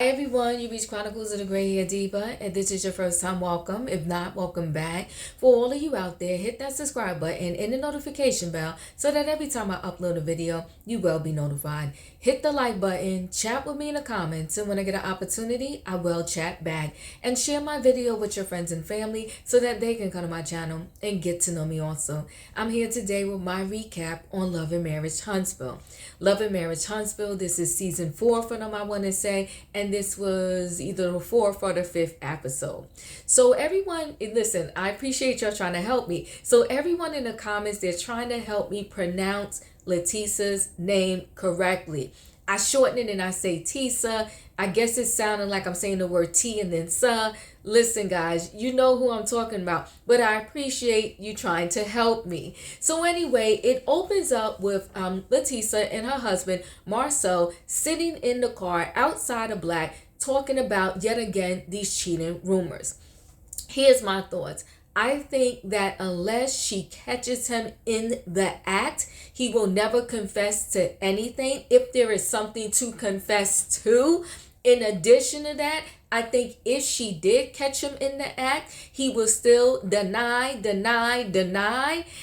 Hi everyone, you reached Chronicles of the Gray Hair Diva, and this is your first time, welcome. If not, welcome back. For all of you out there, hit that subscribe button and the notification bell so that every time I upload a video, you will be notified. Hit the like button, chat with me in the comments, and when I get an opportunity, I will chat back. And share my video with your friends and family so that they can come to my channel and get to know me also. I'm here today with my recap on Love and Marriage Huntsville. Love and Marriage Huntsville, this is season 4 for them, I want to say, and this was either the 4th or the 5th episode. So everyone, listen, I appreciate y'all trying to help me. So everyone in the comments, they're trying to help me pronounce Letitia's name correctly. I shorten it and I say Tisa. I guess it's sounding like I'm saying the word T and then sa. Listen, guys, you know who I'm talking about, but I appreciate you trying to help me. So anyway, it opens up with Letitia and her husband, Marsau, sitting in the car outside of Black, talking about, yet again, these cheating rumors. Here's my thoughts. I think that unless she catches him in the act, he will never confess to anything. If there is something to confess to, in addition to that, I think if she did catch him in the act, he will still deny.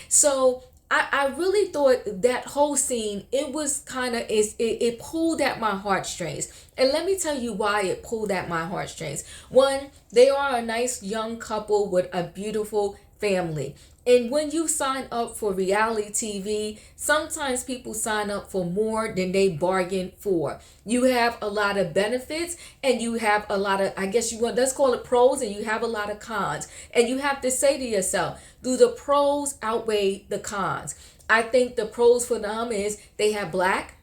So I really thought that whole scene, it was kind of, it pulled at my heartstrings. And let me tell you why it pulled at my heartstrings. One, they are a nice young couple with a beautiful family. And when you sign up for reality TV, sometimes people sign up for more than they bargain for. You have a lot of benefits and you have a lot of, I guess you want, let's call it pros, and you have a lot of cons. And you have to say to yourself, do the pros outweigh the cons? I think the pros for them is they have Black.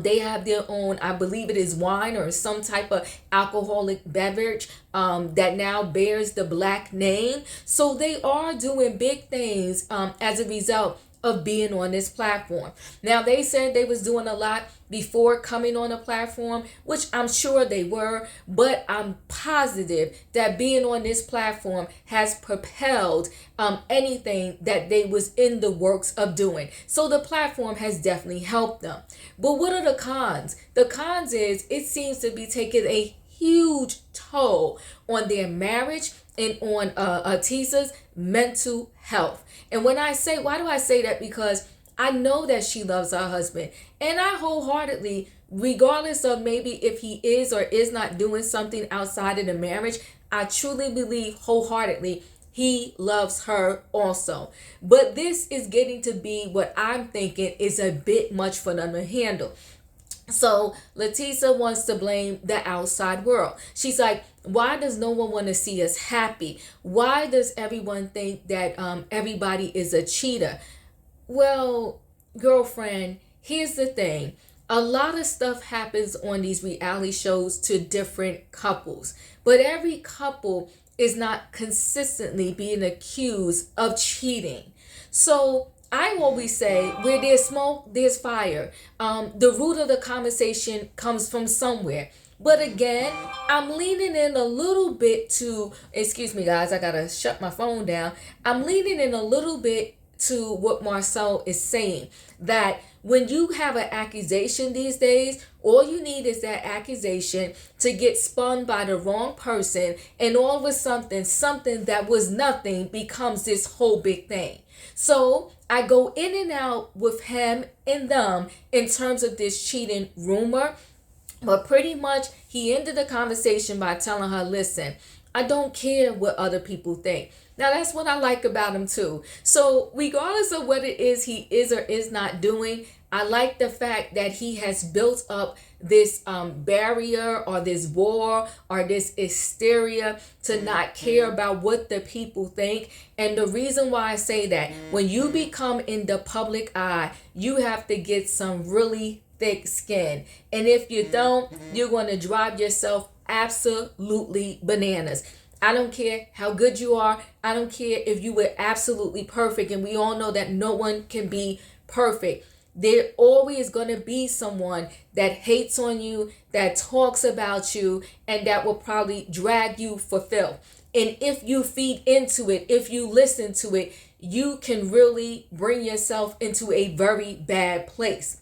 They have their own, I believe it is wine or some type of alcoholic beverage that now bears the Black name. So they are doing big things as a result of being on this platform. Now, they said they was doing a lot before coming on a platform, which I'm sure they were, but I'm positive that being on this platform has propelled anything that they was in the works of doing. So the platform has definitely helped them. But what are the cons? The cons is it seems to be taking a huge toll on their marriage and on Tisha's mental health. And when I say, why do I say that? Because I know that she loves her husband, and I wholeheartedly, regardless of maybe if he is or is not doing something outside of the marriage, I truly believe wholeheartedly he loves her also. But this is getting to be what I'm thinking is a bit much for them to handle. So Letitia wants to blame the outside world. She's like, why does no one want to see us happy? Why does everyone think that everybody is a cheater? Well, girlfriend, here's the thing. A lot of stuff happens on these reality shows to different couples, but every couple is not consistently being accused of cheating. So I always say, where there's smoke, there's fire. The root of the conversation comes from somewhere. But again, I'm leaning in a little bit to, excuse me guys, I gotta shut my phone down. I'm leaning in a little bit to what Marsau is saying, that when you have an accusation these days, all you need is that accusation to get spun by the wrong person, and all of a sudden, something that was nothing becomes this whole big thing. So I go in and out with him and them in terms of this cheating rumor, but pretty much he ended the conversation by telling her, listen, I don't care what other people think. Now, that's what I like about him too. So regardless of what it is he is or is not doing, I like the fact that he has built up this barrier or this wall or this hysteria to not care about what the people think. And the reason why I say that, when you become in the public eye, you have to get some really thick skin. And if you don't, you're going to drive yourself absolutely bananas. I don't care how good you are. I don't care if you were absolutely perfect. And we all know that no one can be perfect. There always going to be someone that hates on you, that talks about you, and that will probably drag you for filth. And if you feed into it, if you listen to it, you can really bring yourself into a very bad place.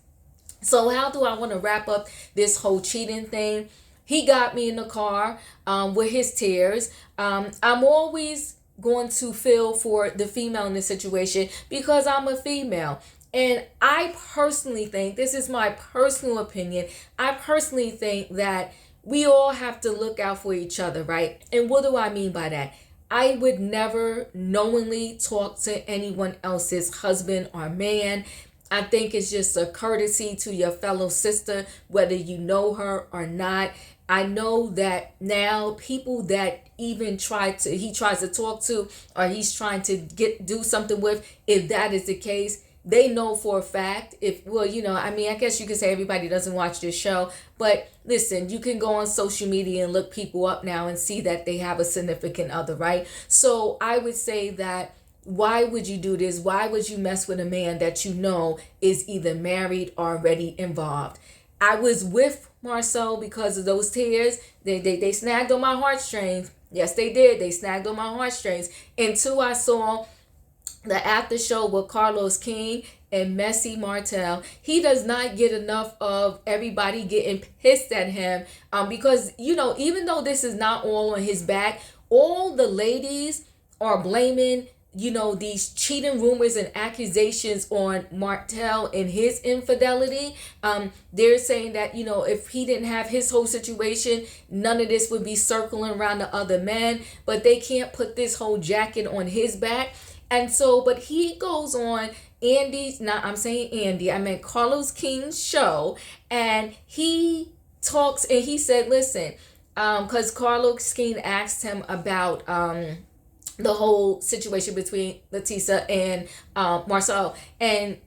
So how do I want to wrap up this whole cheating thing? He got me in the car with his tears. I'm always going to feel for the female in this situation because I'm a female. And I personally think, this is my personal opinion, I personally think that we all have to look out for each other, right? And what do I mean by that? I would never knowingly talk to anyone else's husband or man. I think it's just a courtesy to your fellow sister, whether you know her or not. I know that now people that even he tries to talk to, or he's trying to do something with, if that is the case, they know for a fact, if, well, I mean, I guess you could say everybody doesn't watch this show, but listen, you can go on social media and look people up now and see that they have a significant other, right? So I would say that, why would you do this? Why would you mess with a man that you know is either married or already involved? I was with Marsau because of those tears. They snagged on my heartstrings. Yes, they did. They snagged on my heartstrings. Until I saw the after show with Carlos King and Messy Martell. He does not get enough of everybody getting pissed at him because, even though this is not all on his back, all the ladies are blaming these cheating rumors and accusations on Martell and his infidelity. They're saying that, if he didn't have his whole situation, none of this would be circling around the other men, but they can't put this whole jacket on his back. And so, but he goes on I'm saying Andy, I meant Carlos King's show, and he talks and he said, listen, because Carlos King asked him about the whole situation between Latissa and Marsau, and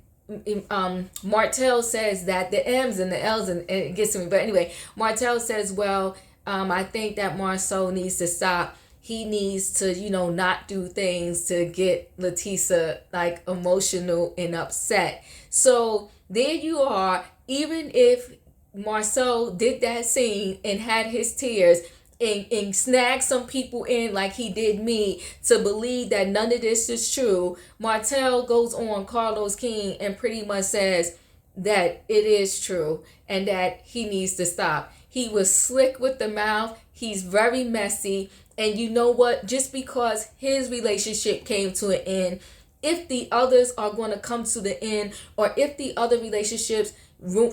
Martell says that the M's and the L's, and it gets to me, but anyway, Martell says, well, I think that Marsau needs to stop. He needs to, not do things to get Latissa like emotional and upset. So there you are. Even if Marsau did that scene and had his tears and snagged some people in like he did me to believe that none of this is true, Martell goes on Carlos King and pretty much says that it is true and that he needs to stop. He was slick with the mouth. He's very messy. And you know what? Just because his relationship came to an end, if the others are going to come to the end, or if the other relationships,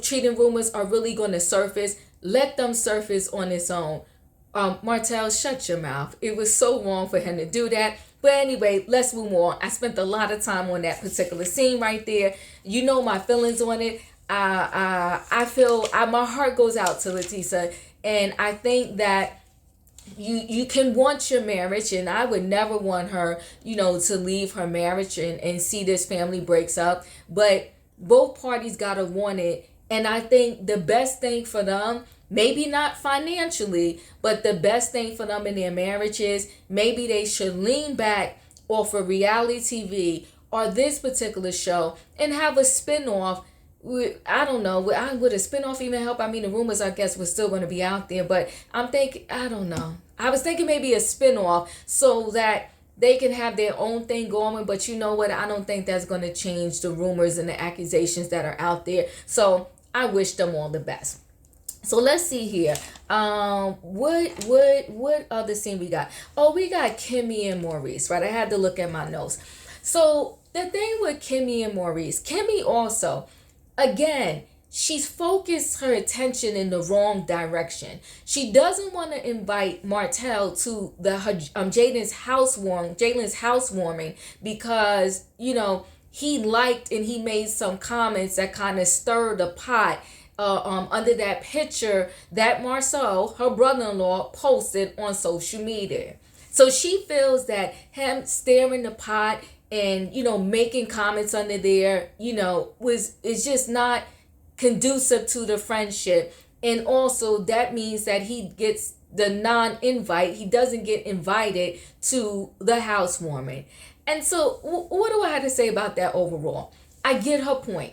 cheating rumors are really going to surface, let them surface on its own. Martell, shut your mouth. It was so wrong for him to do that. But anyway, let's move on. I spent a lot of time on that particular scene right there. You know my feelings on it. I feel my heart goes out to Latissa, and I think that you can want your marriage, and I would never want her, to leave her marriage and see this family breaks up. But both parties gotta want it, and I think the best thing for them, maybe not financially, but the best thing for them in their marriage is maybe they should lean back off of reality TV or this particular show and have a spinoff. I don't know. Would a spinoff even help? I mean, the rumors, I guess, were still going to be out there, but I'm thinking, I don't know. I was thinking maybe a spinoff so that they can have their own thing going, but you know what? I don't think that's going to change the rumors and the accusations that are out there. So I wish them all the best. So let's see here. What other scene we got? Oh, we got Kimmy and Maurice, right? I had to look at my notes. So the thing with Kimmy and Maurice, Kimmy also, again, she's focused her attention in the wrong direction. She doesn't want to invite Martell to Jalen's housewarming because, he liked and he made some comments that kind of stirred the pot under that picture that Marsau, her brother-in-law, posted on social media. So she feels that him stirring the pot and, making comments under there, is just not conducive to the friendship. And also that means that he gets the non-invite. He doesn't get invited to the housewarming. And so what do I have to say about that overall? I get her point.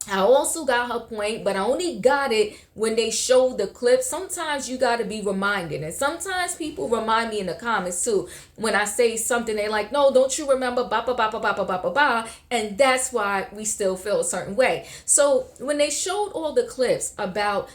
I also got her point, but I only got it when they showed the clip. Sometimes you got to be reminded. And sometimes people remind me in the comments too. When I say something, they like, no, don't you remember? Ba, ba, ba, ba, ba, ba, ba, ba, ba. And that's why we still feel a certain way. So when they showed all the clips about,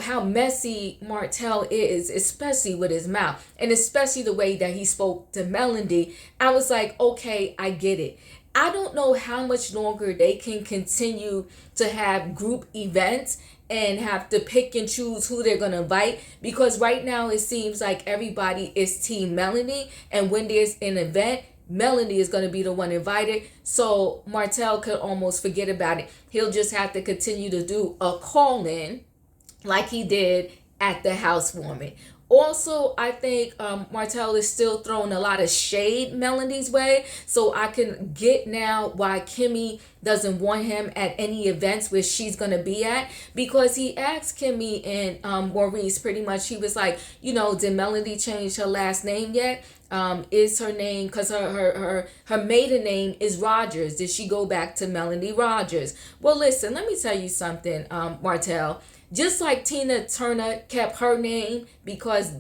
how messy Martell is, especially with his mouth, and especially the way that he spoke to Melody, I was like, okay, I get it. I don't know how much longer they can continue to have group events and have to pick and choose who they're going to invite, because right now it seems like everybody is Team Melanie, and when there's an event, Melanie is going to be the one invited. So Martell could almost forget about it. He'll just have to continue to do a call in like he did at the housewarming. Also, I think Martell is still throwing a lot of shade Melody's way. So I can get now why Kimmy doesn't want him at any events where she's going to be at. Because he asked Kimmy and Maurice pretty much, he was like, did Melody change her last name yet? Is her name, because her maiden name is Rogers. Did she go back to Melody Rogers? Well, listen, let me tell you something, Martell. Just like Tina Turner kept her name because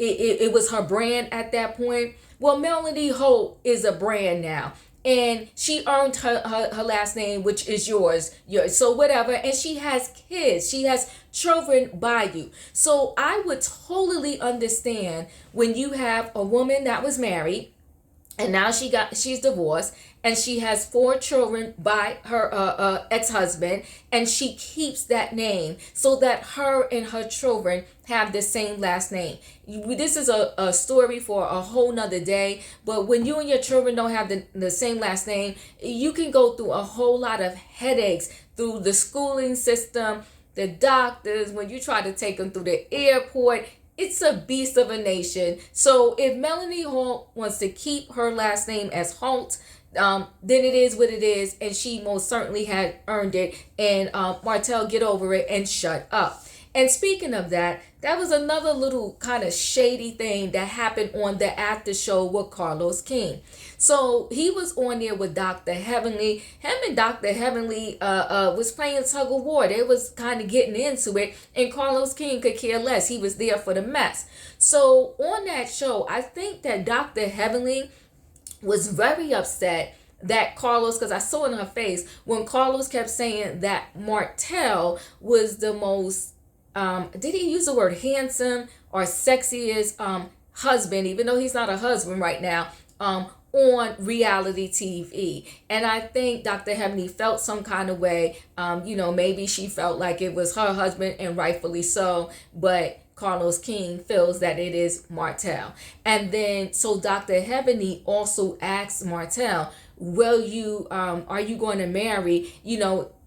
it was her brand at that point. Well, Melody Holt is a brand now. And she earned her last name, which is yours. So whatever. And she has kids. She has children by you. So I would totally understand when you have a woman that was married and now she's divorced, and she has 4 children by her ex-husband, and she keeps that name so that her and her children have the same last name. This is a story for a whole nother day, but when you and your children don't have the same last name, you can go through a whole lot of headaches through the schooling system, the doctors, when you try to take them through the airport. It's a beast of a nation. So if Melanie Holt wants to keep her last name as Holt, then it is what it is, and she most certainly had earned it. And Martell, get over it and shut up. And speaking of that, that was another little kind of shady thing that happened on the after show with Carlos King. So he was on there with Dr. Heavenly. Him and Dr. Heavenly was playing tug of war. They was kind of getting into it, and Carlos King could care less. He was there for the mess. So on that show, I think that Dr. Heavenly was very upset that Carlos, because I saw it in her face when Carlos kept saying that Martell was the most, did he use the word handsome or sexiest husband, even though he's not a husband right now, on reality TV. And I think Dr. Heavenly felt some kind of way. Maybe she felt like it was her husband, and rightfully so, but Carlos King feels that it is Martell. And then, so Dr. Heavenly also asked Martell, are you going to marry,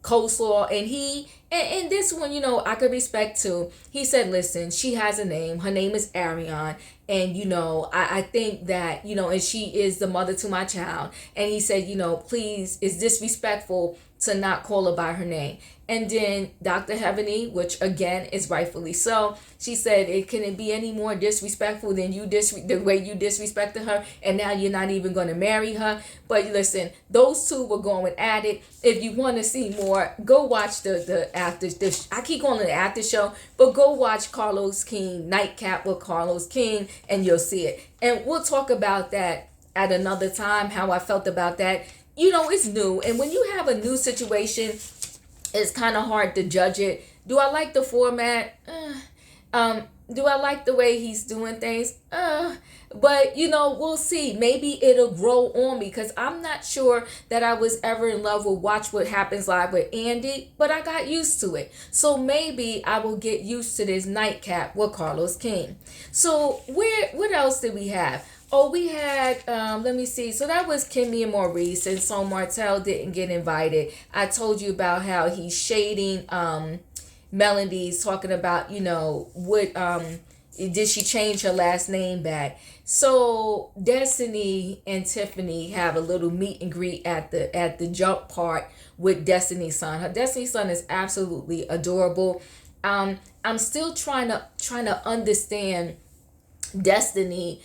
Coleslaw? And and this one, I could respect too. He said, listen, she has a name. Her name is Ariane. And, I think that, and she is the mother to my child. And he said, please, it's disrespectful to not call her by her name. And then Dr. Heavenly, which again is rightfully so, she said, can it be any more disrespectful than the way you disrespected her, and now you're not even going to marry her? But listen, those two were going at it. If you want to see more, go watch the after. I keep calling it the after show, but go watch Carlos King Nightcap with Carlos King, and you'll see it. And we'll talk about that at another time. How I felt about that. It's new, and when you have a new situation, it's kind of hard to judge it. Do I like the format? Do I like the way he's doing things? But, we'll see. Maybe it'll grow on me, because I'm not sure that I was ever in love with Watch What Happens Live with Andy, but I got used to it. So maybe I will get used to this Nightcap with Carlos King. So what else did we have? Oh, we had, let me see. So that was Kimmy and Maurice, and so Martell didn't get invited. I told you about how he's shading Melody's, talking about, what, did she change her last name back? So Destiny and Tiffany have a little meet and greet at the jump part with Destiny's son. Her Destiny's son is absolutely adorable. I'm still trying to understand Destiny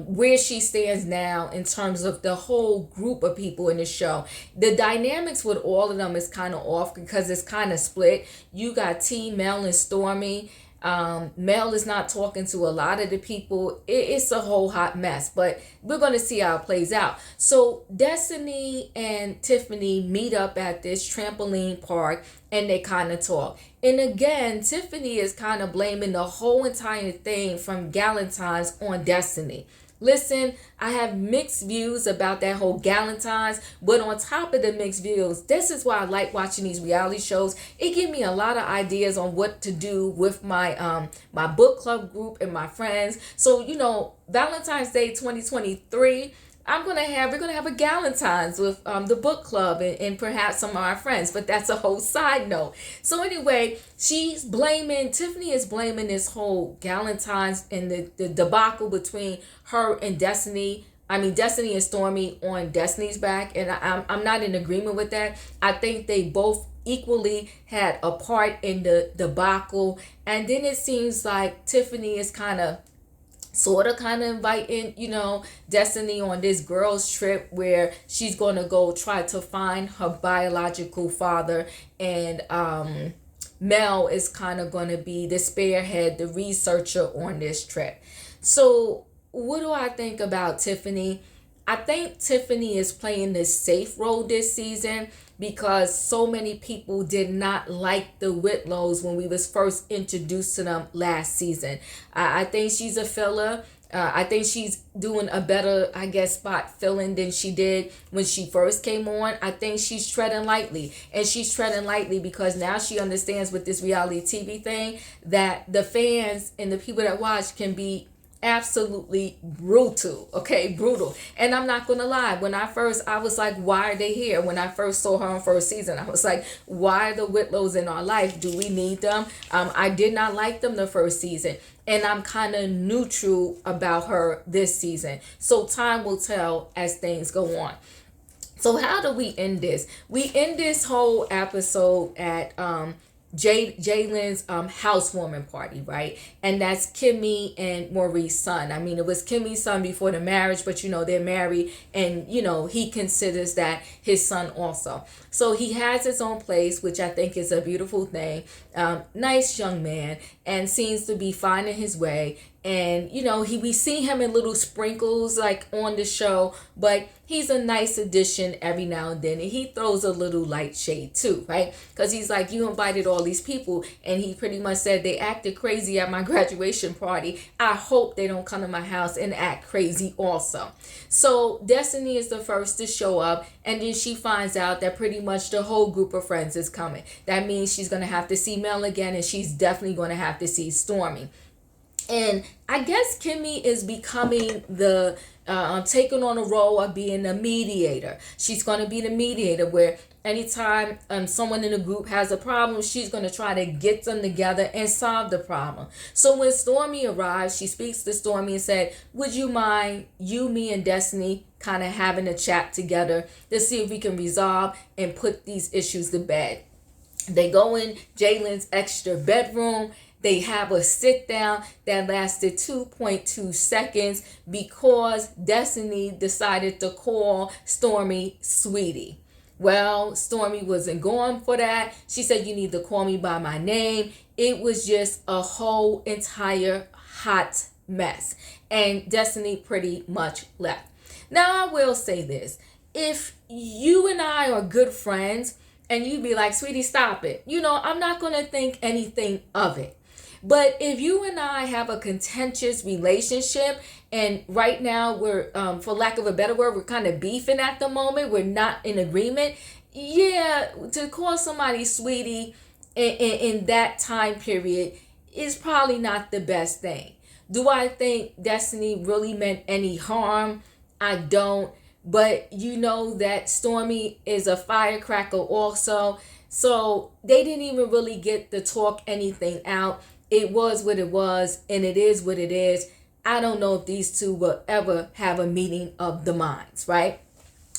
where she stands now in terms of the whole group of people in the show. The dynamics with all of them is kind of off because it's kind of split. You got T, Mel, and Stormy. Mel is not talking to a lot of the people. It's a whole hot mess, but we're going to see how it plays out. So Destiny and Tiffany meet up at this trampoline park and they kind of talk. And again, Tiffany is kind of blaming the whole entire thing from Galentine's on Destiny. Listen, I have mixed views about that whole Galentine's, but on top of the mixed views, this is why I like watching these reality shows. It gives me a lot of ideas on what to do with my my book club group and my friends. So, Valentine's Day 2023, we're gonna have a Galentine's with the book club and perhaps some of our friends, but that's a whole side note. So anyway, Tiffany is blaming this whole Galentine's and the debacle between her and Destiny and Stormy on Destiny's back, and I'm not in agreement with that. I think they both equally had a part in the debacle, and then it seems like Tiffany is kind of inviting, Destiny on this girls trip where she's going to go try to find her biological father, and Mel is kind of going to be the spearhead, the researcher on this trip. So what do I think about Tiffany? I think Tiffany is playing the safe role this season because so many people did not like the Whitlows when we was first introduced to them last season. I think she's a filler. I think she's doing a better, spot filling than she did when she first came on. I think she's treading lightly. And she's treading lightly because now she understands with this reality TV thing that the fans and the people that watch can be absolutely brutal. And I'm not gonna lie, I was like, why are they here? When I first saw her on first season, I was like, why are the Whitlows in our life? Do we need them? I did not like them the first season, and I'm kind of neutral about her this season. So time will tell as things go on. So how do we end this? We end this whole episode at Jalen's housewarming party, right? And that's Kimmy and Maurice's son. It was Kimmy's son before the marriage, but they're married, and he considers that his son also. So he has his own place, which I think is a beautiful thing. Nice young man, and seems to be finding his way. And we see him in little sprinkles like on the show, but he's a nice addition every now and then, and he throws a little light shade too, right? Because he's like, you invited all these people, and he pretty much said they acted crazy at my graduation party. I hope they don't come to my house and act crazy also. So Destiny is the first to show up, and then she finds out that pretty much the whole group of friends is coming. That means she's gonna have to see Mel again, and she's definitely gonna have to see Stormy. And I guess Kimmy is becoming taking on a role of being the mediator. She's going to be the mediator where anytime someone in the group has a problem, she's going to try to get them together and solve the problem. So when Stormy arrives, she speaks to Stormy and said, would you mind you, me, and Destiny kind of having a chat together to see if we can resolve and put these issues to bed? They go in Jalen's extra bedroom. They have a sit down that lasted 2.2 seconds because Destiny decided to call Stormy sweetie. Well, Stormy wasn't going for that. She said, you need to call me by my name. It was just a whole entire hot mess. And Destiny pretty much left. Now, I will say this. If you and I are good friends and you be like, sweetie, stop it. I'm not going to think anything of it. But if you and I have a contentious relationship, and right now we're, for lack of a better word, we're kind of beefing at the moment, we're not in agreement, to call somebody sweetie in that time period is probably not the best thing. Do I think Destiny really meant any harm? I don't. But that Stormy is a firecracker also. So they didn't even really get to talk anything out. It was what it was, and it is what it is. I don't know if these two will ever have a meeting of the minds, right?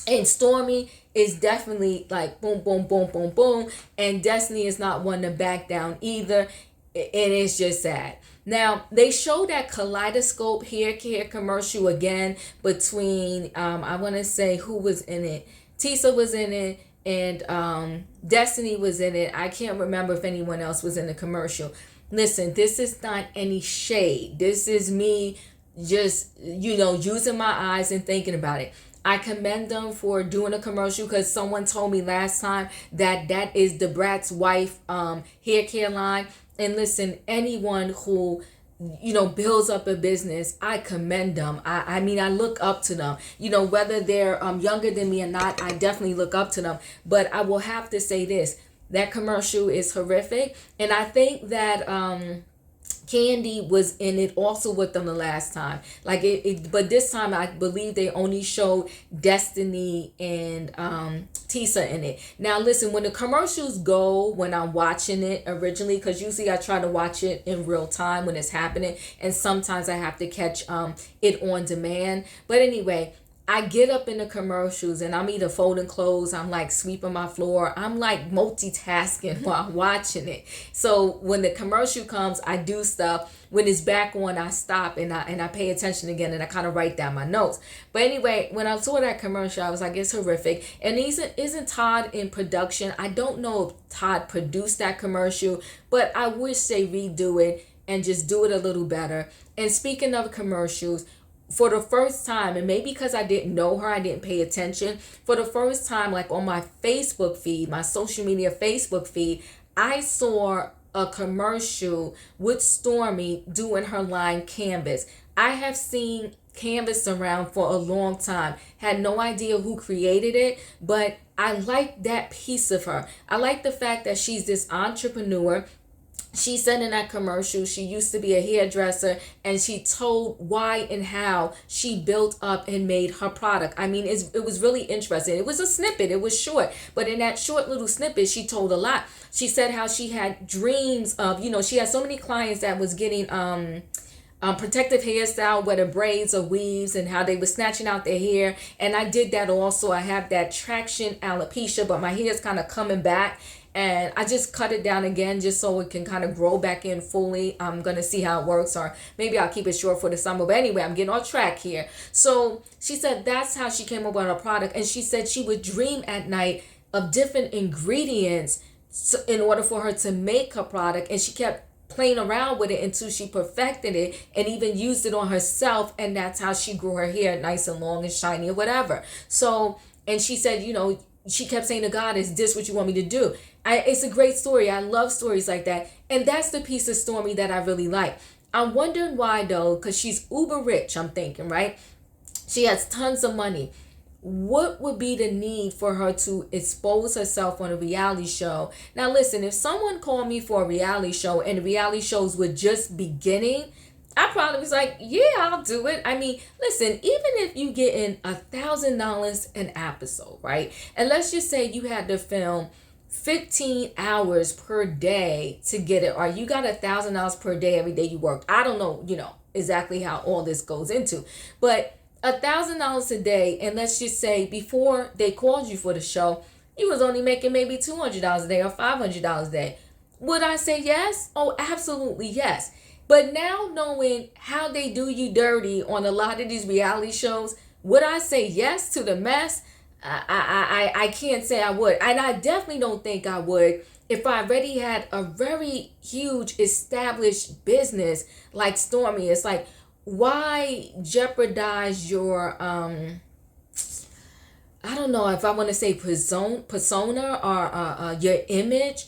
And Stormy is definitely like boom, boom, boom, boom, boom. And Destiny is not one to back down either. And it's just sad. Now they show that kaleidoscope hair care commercial again between I want to say who was in it. Tisha was in it, and Destiny was in it. I can't remember if anyone else was in the commercial. Listen, this is not any shade. This is me just, using my eyes and thinking about it. I commend them for doing a commercial because someone told me last time that that is the Brat's wife hair care line. And listen, anyone who builds up a business, I commend them. I mean, I look up to them. Whether they're younger than me or not, I definitely look up to them. But I will have to say this: that commercial is horrific, and I think that Candy was in it also with them the last time. But this time I believe they only showed Destiny and Tisha in it. Now listen, when the commercials go, when I'm watching it originally, because usually I try to watch it in real time when it's happening, and sometimes I have to catch it on demand. But anyway, I get up in the commercials and I'm either folding clothes, I'm like sweeping my floor, I'm like multitasking while watching it. So when the commercial comes, I do stuff. When it's back on, I stop and I pay attention again, and I kind of write down my notes. But anyway, when I saw that commercial, I was like, it's horrific. And isn't Todd in production? I don't know if Todd produced that commercial, but I wish they redo it and just do it a little better. And speaking of commercials, for the first time, and maybe because I didn't know her, I didn't pay attention. For the first time, like on my Facebook feed, my social media Facebook feed, I saw a commercial with Stormy doing her line Canvas. I have seen Canvas around for a long time. Had no idea who created it, but I like that piece of her. I like the fact that she's this entrepreneur. She said in that commercial she used to be a hairdresser, and she told why and how she built up and made her product. I mean, it was really interesting. It was a snippet. It was short. But in that short little snippet, she told a lot. She said how she had dreams of, she had so many clients that was getting protective hairstyle, whether braids or weaves, and how they were snatching out their hair. And I did that also. I have that traction alopecia, but my hair is kind of coming back. And I just cut it down again just so it can kind of grow back in fully. I'm going to see how it works, or maybe I'll keep it short for the summer. But anyway, I'm getting off track here. So she said that's how she came up with her product. And she said she would dream at night of different ingredients in order for her to make her product. And she kept playing around with it until she perfected it and even used it on herself. And that's how she grew her hair nice and long and shiny or whatever. So, and she said, she kept saying to God, is this what you want me to do? It's a great story. I love stories like that. And that's the piece of Stormy that I really like. I'm wondering why, though, because she's uber rich, I'm thinking, right? She has tons of money. What would be the need for her to expose herself on a reality show? Now, listen, if someone called me for a reality show and the reality shows were just beginning, I probably was like, yeah, I'll do it. I mean, listen, even if you get in $1,000 an episode, right? And let's just say you had to film 15 hours per day to get it, or you got $1,000 per day every day you worked. I don't know, exactly how all this goes into, but $1,000 a day. And let's just say before they called you for the show, you was only making maybe $200 a day or $500 a day. Would I say yes? Oh, absolutely yes. But now knowing how they do you dirty on a lot of these reality shows, would I say yes to the mess? I can't say I would. And I definitely don't think I would if I already had a very huge established business like Stormy. It's like, why jeopardize your, I don't know if I want to say persona or your image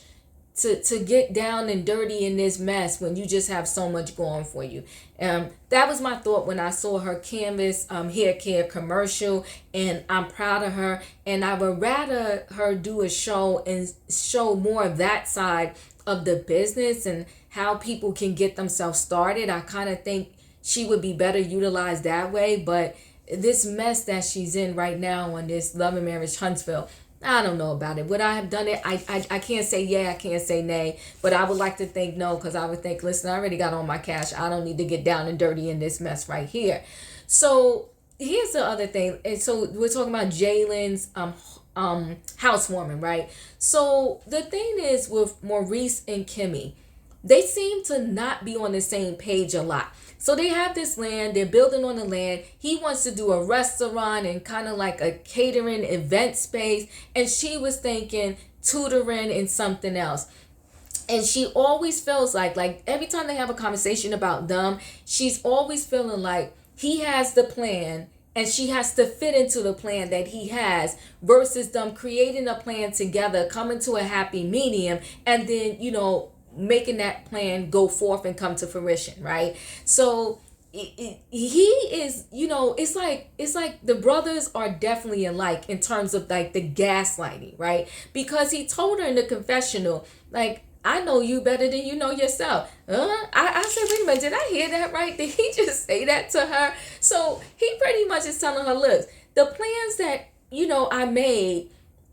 to get down and dirty in this mess when you just have so much going for you. That was my thought when I saw her Canvas hair care commercial, and I'm proud of her. And I would rather her do a show and show more of that side of the business and how people can get themselves started. I kind of think she would be better utilized that way. But this mess that she's in right now on this Love and Marriage Huntsville, I don't know about it. Would I have done it? I can't say yeah, I can't say nay, but I would like to think no, because I would think, listen, I already got all my cash. I don't need to get down and dirty in this mess right here. So here's the other thing. And so we're talking about Jalen's housewarming, right? So the thing is with Maurice and Kimmy, they seem to not be on the same page a lot. So they have this land, they're building on the land. He wants to do a restaurant and kind of like a catering event space. And she was thinking tutoring and something else. And she always feels like every time they have a conversation about them, she's always feeling like he has the plan and she has to fit into the plan that he has, versus them creating a plan together, coming to a happy medium, and then, making that plan go forth and come to fruition, right? So he is, it's like the brothers are definitely alike in terms of like the gaslighting, right? Because he told her in the confessional, like, I know you better than you know yourself. I said, wait a minute, did I hear that right? Did he just say that to her? So he pretty much is telling her, look, the plans that, I made,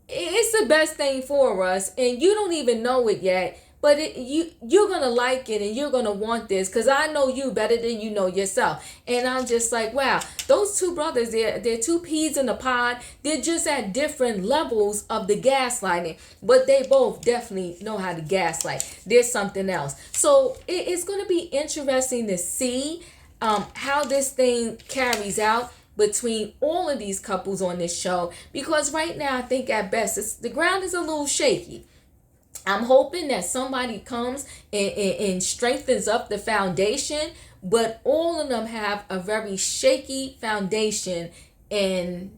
it's the best thing for us, and you don't even know it yet. But you're going to like it and you're going to want this because I know you better than you know yourself. And I'm just like, wow, those two brothers, they're two peas in a pod. They're just at different levels of the gaslighting. But they both definitely know how to gaslight. There's something else. So it's going to be interesting to see how this thing carries out between all of these couples on this show. Because right now, I think at best, the ground is a little shaky. I'm hoping that somebody comes and strengthens up the foundation, but all of them have a very shaky foundation, and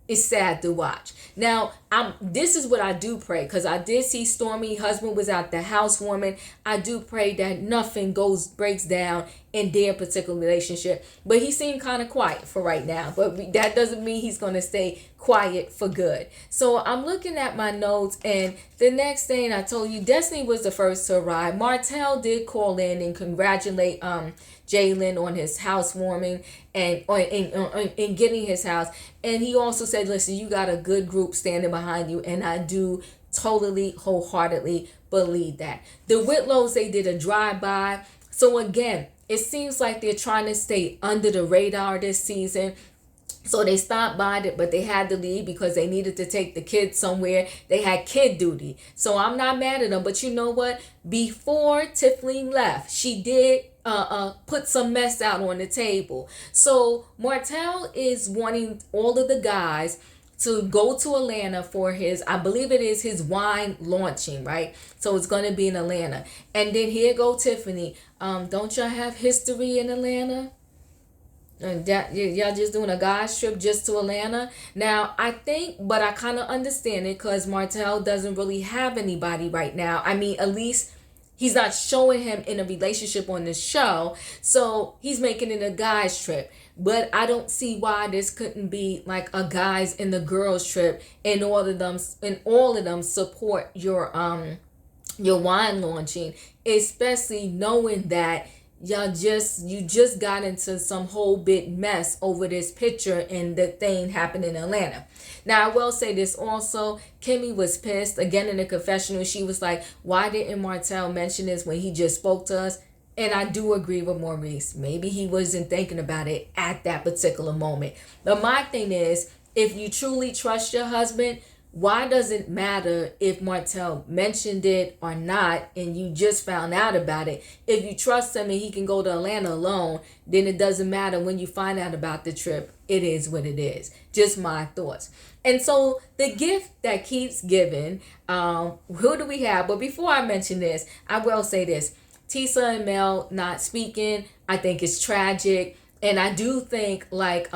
it's sad to watch. Now, this is what I do pray, because I did see Stormy, husband was out the housewarming. I do pray that nothing breaks down in their particular relationship. But he seemed kind of quiet for right now. But that doesn't mean he's going to stay quiet for good. So I'm looking at my notes, and the next thing I told you, Destiny was the first to arrive. Martell did call in and congratulate Jalen on his housewarming and in getting his house. And he also said, listen, you got a good group standing behind you. And I do totally, wholeheartedly believe that. The Whitlows, they did a drive-by. So again, it seems like they're trying to stay under the radar this season. So they stopped by it, but they had to leave because they needed to take the kids somewhere. They had kid duty. So I'm not mad at them. But you know what? Before Tiffany left, she did put some mess out on the table. So Martell is wanting all of the guys to go to Atlanta for his, I believe it is his wine launching, right? So it's going to be in Atlanta. And then here go Tiffany. Don't y'all have history in Atlanta? And that y'all just doing a guy's trip just to Atlanta? Now, I think, but I kind of understand it because Martell doesn't really have anybody right now. I mean, at least he's not showing him in a relationship on the show. So he's making it a guy's trip. But I don't see why this couldn't be like a guys and the girls trip, and all of them support your wine launching, especially knowing that you just got into some whole big mess over this picture and the thing happened in Atlanta. Now, I will say this also. Kimmy was pissed. Again, in the confessional, she was like, why didn't Martell mention this when he just spoke to us? And I do agree with Maurice. Maybe he wasn't thinking about it at that particular moment. But my thing is, if you truly trust your husband, why does it matter if Martell mentioned it or not and you just found out about it? If you trust him and he can go to Atlanta alone, then it doesn't matter when you find out about the trip. It is what it is. Just my thoughts. And so the gift that keeps giving, who do we have? But before I mention this, I will say this. Tisha and Mel not speaking, I think it's tragic. And I do think, like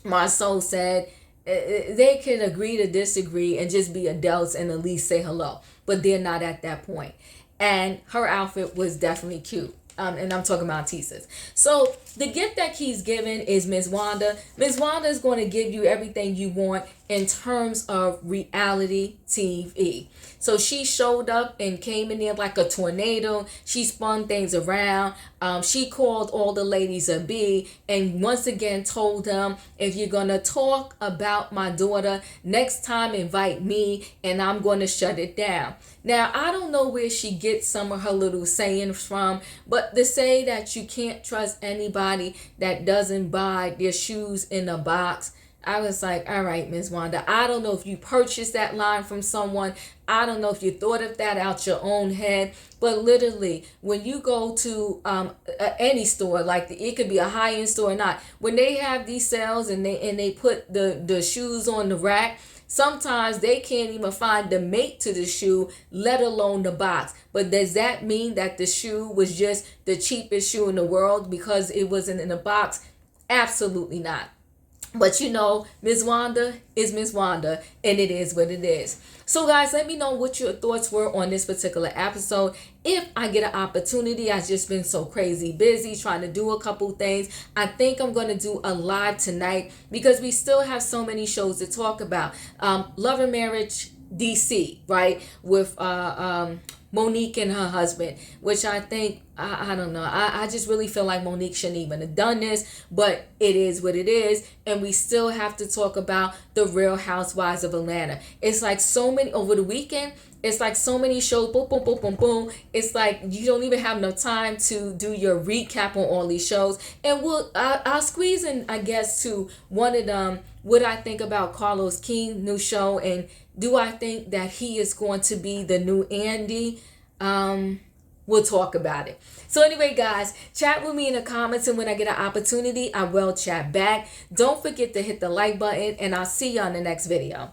Marsau said, they can agree to disagree and just be adults and at least say hello. But they're not at that point. And her outfit was definitely cute. And I'm talking about Tisha's. So the gift that he's giving is Miss Wanda. Miss Wanda is going to give you everything you want in terms of reality TV. So she showed up and came in there like a tornado. She spun things around. She called all the ladies a B and once again told them, if you're going to talk about my daughter, next time invite me and I'm going to shut it down. Now, I don't know where she gets some of her little sayings from, but to say that you can't trust anybody that doesn't buy their shoes in a box, I was like, all right, Ms. Wanda, I don't know if you purchased that line from someone. I don't know if you thought of that out your own head. But literally, when you go to any store, like it could be a high-end store or not, when they have these sales and they put the shoes on the rack, sometimes they can't even find the mate to the shoe, let alone the box. But does that mean that the shoe was just the cheapest shoe in the world because it wasn't in a box? Absolutely not. But you know, Ms. Wanda is Ms. Wanda, and it is what it is. So guys, let me know what your thoughts were on this particular episode. If I get an opportunity, I've just been so crazy busy trying to do a couple things. I think I'm going to do a live tonight because we still have so many shows to talk about. Love and Marriage DC, right? With Monique and her husband, which I think, I don't know. I just really feel like Monique shouldn't even have done this, but it is what it is. And we still have to talk about the Real Housewives of Atlanta. It's like so many over the weekend. It's like so many shows, boom, boom, boom, boom, boom. It's like you don't even have enough time to do your recap on all these shows. And I'll squeeze in, I guess, to one of them, what I think about Carlos King new show, and do I think that he is going to be the new Andy? We'll talk about it. So anyway, guys, chat with me in the comments, and when I get an opportunity, I will chat back. Don't forget to hit the like button, and I'll see you on the next video.